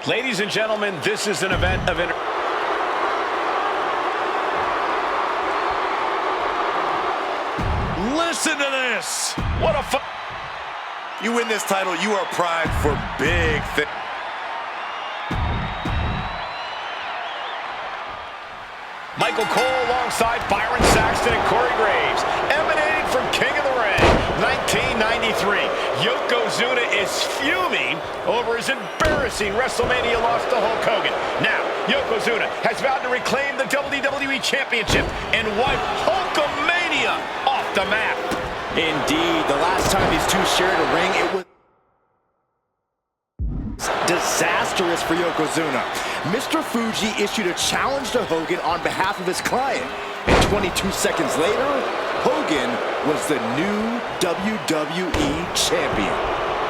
Ladies and gentlemen, this is an event of Listen to this! What a fun... You win this title, you are primed for big things. Michael Cole alongside Byron Saxton and Corey Graves, emanating from King of the Ring, 1993. Yokozuna is fuming over his embarrassing WrestleMania loss to Hulk Hogan. Now, Yokozuna has vowed to reclaim the WWE Championship and wipe Hulkamania off the map. Indeed, the last time these two shared a ring, it was disastrous for Yokozuna. Mr. Fuji issued a challenge to Hogan on behalf of his client. And 22 seconds later, Hogan was the new WWE Champion.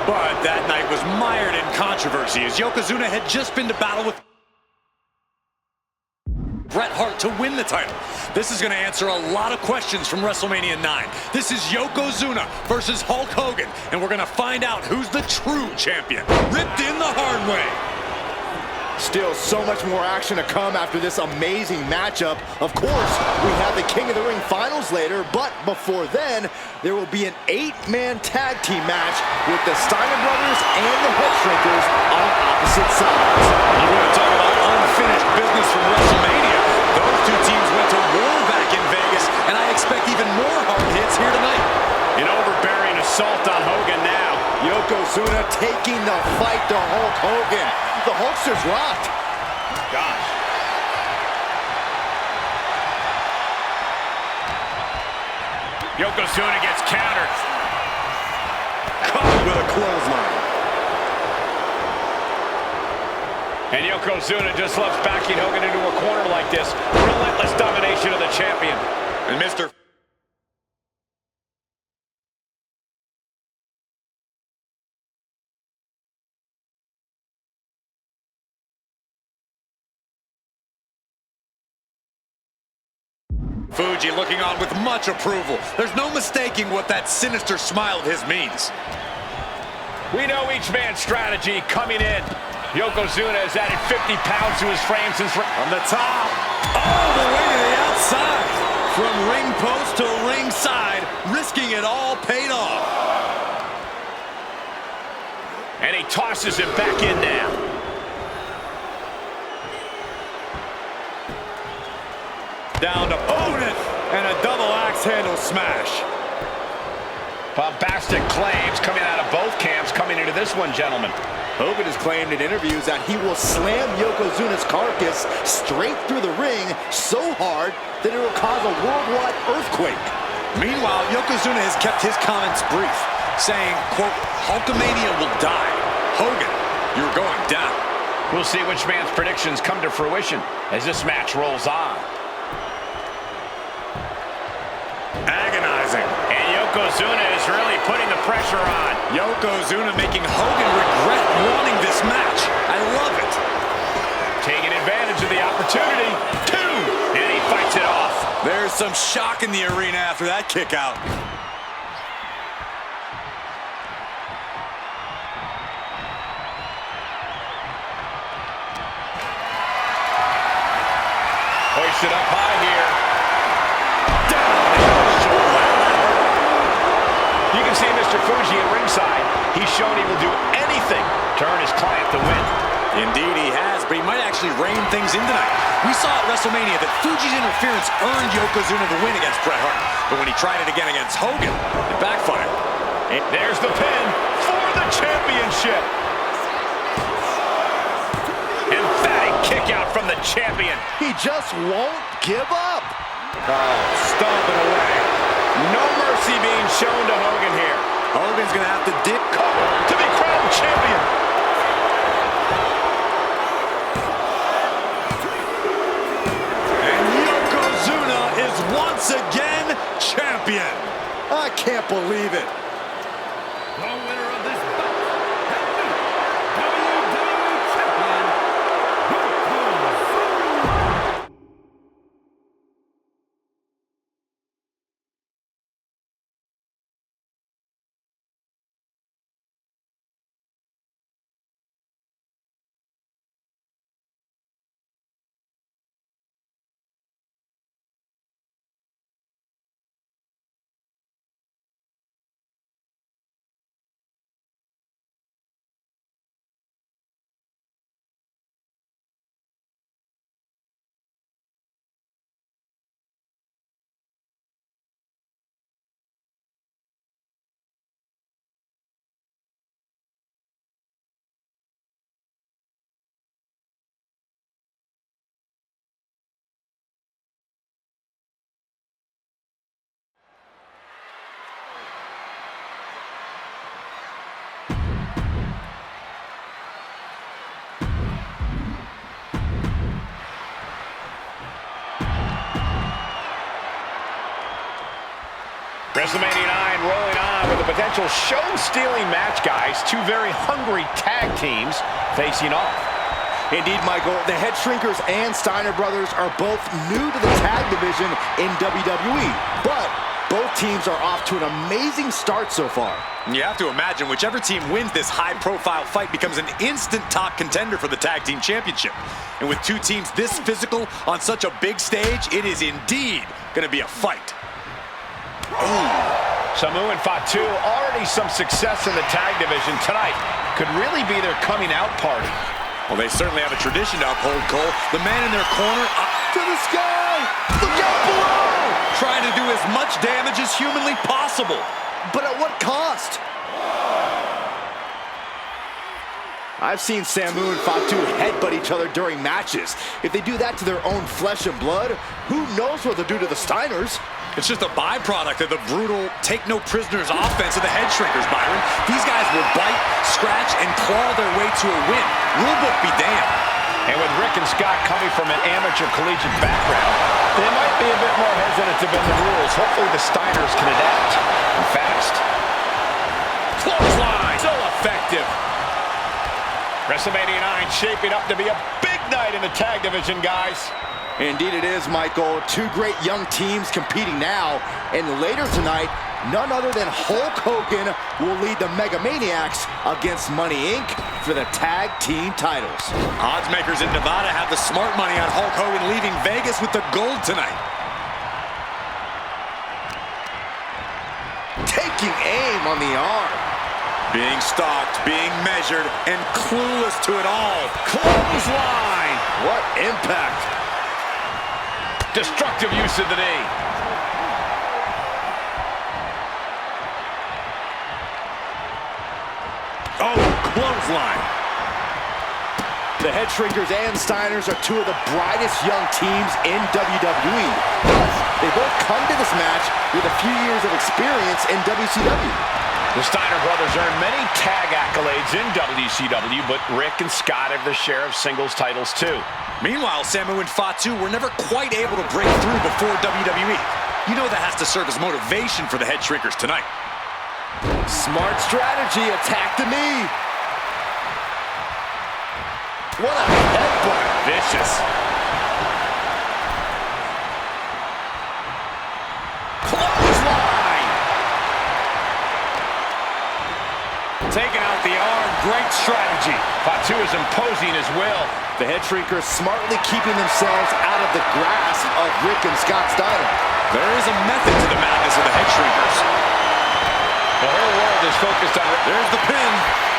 But that night was mired in controversy as Yokozuna had just been to battle with Bret Hart to win the title. This is going to answer a lot of questions from WrestleMania 9. This is Yokozuna versus Hulk Hogan, and we're going to find out who's the true champion. Ripped in the hard way. Still so much more action to come after this amazing matchup. Of course, we have the King of the Ring finals later, but before then, there will be an 8-man tag team match with the Steiner brothers and the Head Shrinkers on opposite sides. You want to talk about unfinished business from WrestleMania? Those two teams went to war back in Vegas, and I expect even more hard hits here tonight. An overbearing assault on Hogan now. Yokozuna taking the fight to Hulk Hogan. The Hulkster's rocked. Gosh. Yokozuna gets countered. Caught with a clothesline. And Yokozuna just loves backing Hogan into a corner like this. Relentless domination of the champion. And Mr. Fuji looking on with much approval. There's no mistaking what that sinister smile of his means. We know each man's strategy coming in. Yokozuna has added 50 pounds to his frame since... On the top, all the way to the outside. From ring post to ringside, risking it all paid off. And he tosses him back in now. Down to opponent, and a double axe handle smash. Bombastic claims coming out of both camps coming into this one, gentlemen. Hogan has claimed in interviews that he will slam Yokozuna's carcass straight through the ring so hard that it will cause a worldwide earthquake. Meanwhile, Yokozuna has kept his comments brief, saying, quote, Hulkamania will die. Hogan, you're going down. We'll see which man's predictions come to fruition as this match rolls on. Agonizing. And Yokozuna is really putting the pressure on. Yokozuna making Hogan regret wanting this match. I love it. Taking advantage of the opportunity. 2, and he fights it off. There's some shock in the arena after that kick out. Hoisted up high here. You can see Mr. Fuji at ringside. He's shown he will do anything to earn his client the win. Indeed he has, but he might actually rein things in tonight. We saw at WrestleMania that Fuji's interference earned Yokozuna the win against Bret Hart. But when he tried it again against Hogan, it backfired. And there's the pin for the championship. Emphatic kick out from the champion. He just won't give up. Oh, stomping away. No mercy being shown to Hogan here. Hogan's going to have to dip cover to be crowned champion. And Yokozuna is once again champion. I can't believe it. The winner of this WrestleMania 9 rolling on with a potential show-stealing match, guys. Two very hungry tag teams facing off. Indeed, Michael, the Head Shrinkers and Steiner brothers are both new to the tag division in WWE, but both teams are off to an amazing start so far. You have to imagine whichever team wins this high-profile fight becomes an instant top contender for the tag team championship. And with two teams this physical on such a big stage, it is indeed going to be a fight. Samu and Fatu, already some success in the tag division tonight. Could really be their coming out party. Well, they certainly have a tradition to uphold, Cole. The man in their corner, To the sky! Look out below! trying to do as much damage as humanly possible. But at what cost? I've seen Samu and Fatu headbutt each other during matches. If they do that to their own flesh and blood, who knows what they'll do to the Steiners? It's just a byproduct of the brutal take-no-prisoners offense of the Head Shrinkers, Byron. These guys will bite, scratch, and claw their way to a win. Rulebook be damned. And with Rick and Scott coming from an amateur collegiate background, they might be a bit more hesitant to bend the rules. Hopefully the Steiners can adapt and fast. Clothesline! So effective. WrestleMania 9 shaping up to be a big night in the tag division, guys. Indeed it is, Michael. Two great young teams competing now. And later tonight, none other than Hulk Hogan will lead the Mega Maniacs against Money Inc. for the tag team titles. Odds makers in Nevada have the smart money on Hulk Hogan leaving Vegas with the gold tonight. Taking aim on the arm. Being stalked, being measured, and clueless to it all. Clothesline! What impact. Destructive use of the knee. Oh, clothesline. The Head Shrinkers and Steiners are two of the brightest young teams in WWE. Plus, they both come to this match with a few years of experience in WCW. The Steiner brothers earned many tag accolades in WCW, but Rick and Scott have their share of singles titles too. Meanwhile, Samu and Fatu were never quite able to break through before WWE. You know that has to serve as motivation for the Head Shrinkers tonight. Smart strategy, attack the knee. What a headbutt. Vicious. Clothesline! Taking out the arm, great strategy. Fatu is imposing his will. The Head Shrinkers smartly keeping themselves out of the grasp of Rick and Scott Steiner. There is a method to the madness of the Head Shrinkers. The whole world is focused on Rick. There's the pin.